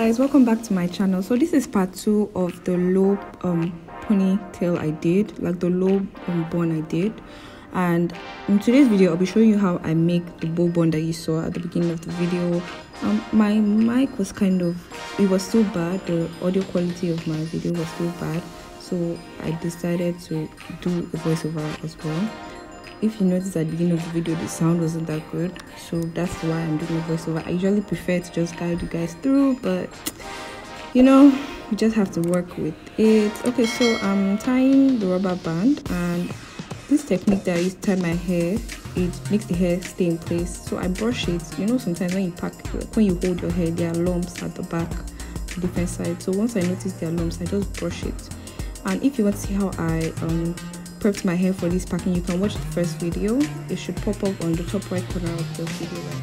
guys, welcome back to my channel. So this is part 2 of the low ponytail I did, like the low bun I did. And in today's video I'll be showing you how I make the bow bun that you saw at the beginning of the video. My mic was it was still bad. The audio quality of my video was still bad, so I decided to do a voiceover as well. If you notice at the beginning of the video the sound wasn't that good, so that's why I'm doing a voiceover. I usually prefer to just guide you guys through, but you know, you just have to work with it. Okay, so I'm tying the rubber band, and this technique that I use to tie my hair, it makes the hair stay in place. So I brush it. You know, sometimes when you hold your hair, there are lumps at the back, different sides. So once I notice there are lumps, I just brush it. And if you want to see how I prepped my hair for this packing, you can watch the first video. It should pop up on the top right corner of the video right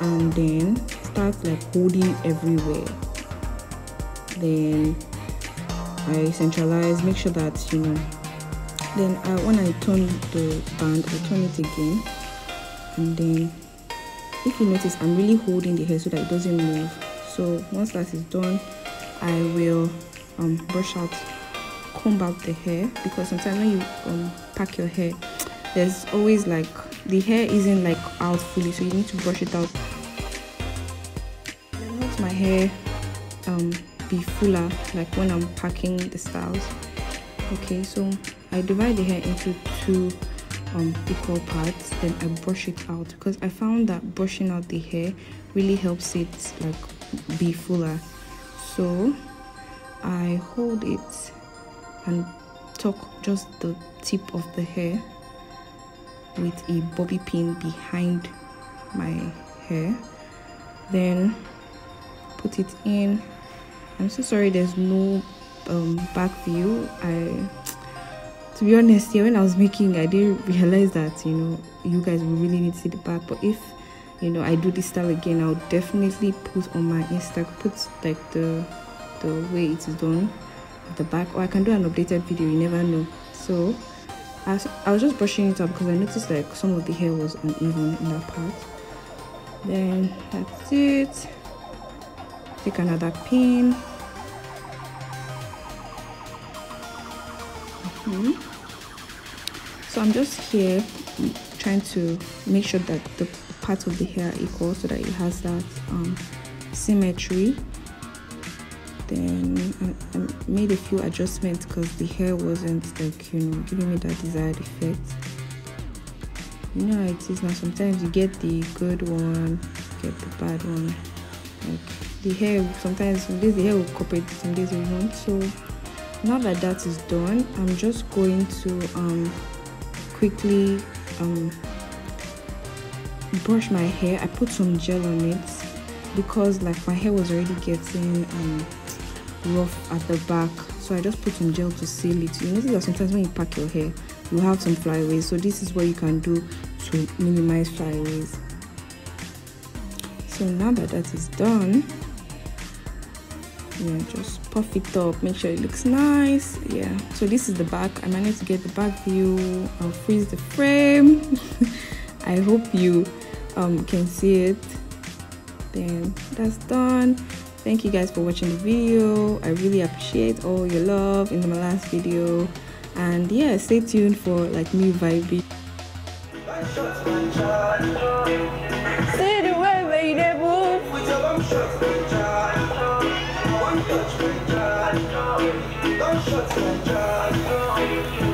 now. And then start like holding everywhere. Then I centralize, make sure that, you know, then when I turn the band, I turn it again. And then if you notice, I'm really holding the hair so that it doesn't move. So once that is done, I will brush out, comb out the hair, because sometimes when you pack your hair, there's always like the hair isn't like out fully, so you need to brush it out. Then let my hair be fuller, like when I'm packing the styles. Okay, so I divide the hair into two equal parts, then I brush it out, because I found that brushing out the hair really helps it like be fuller. So I hold it and tuck just the tip of the hair with a bobby pin behind my hair, then put it in. I'm so sorry there's no back view. To be honest, when I was making, I didn't realize that, you know, you guys will really need to see the back. But if, you know, I do this style again, I'll definitely put on my Insta, put like the way it is done at the back, or I can do an updated video, you never know. So I was just brushing it up because I noticed like some of the hair was uneven in that part. Then that's it. Take another pin. So I'm just here trying to make sure that the parts of the hair are equal so that it has that symmetry. Then I made a few adjustments because the hair wasn't like, you know, giving me that desired effect. You know how it is now, sometimes you get the good one, get the bad one. Like the hair, sometimes some days the hair will cooperate, some days it won't. So now that that is done, I'm just going to quickly brush my hair. I put some gel on it because like my hair was already getting rough at the back, so I just put some gel to seal it. You notice that sometimes when you pack your hair, you have some flyaways, so this is what you can do to minimize flyaways. So now that that is done, yeah, just puff it up, make sure it looks nice. Yeah, so this is the back. I managed to get the back view. I'll freeze the frame. I hope you can see it. Then that's done. Thank you guys for watching the video. I really appreciate all your love in my last video, and yeah, stay tuned for like new vibey. See the way they move. Don't shut my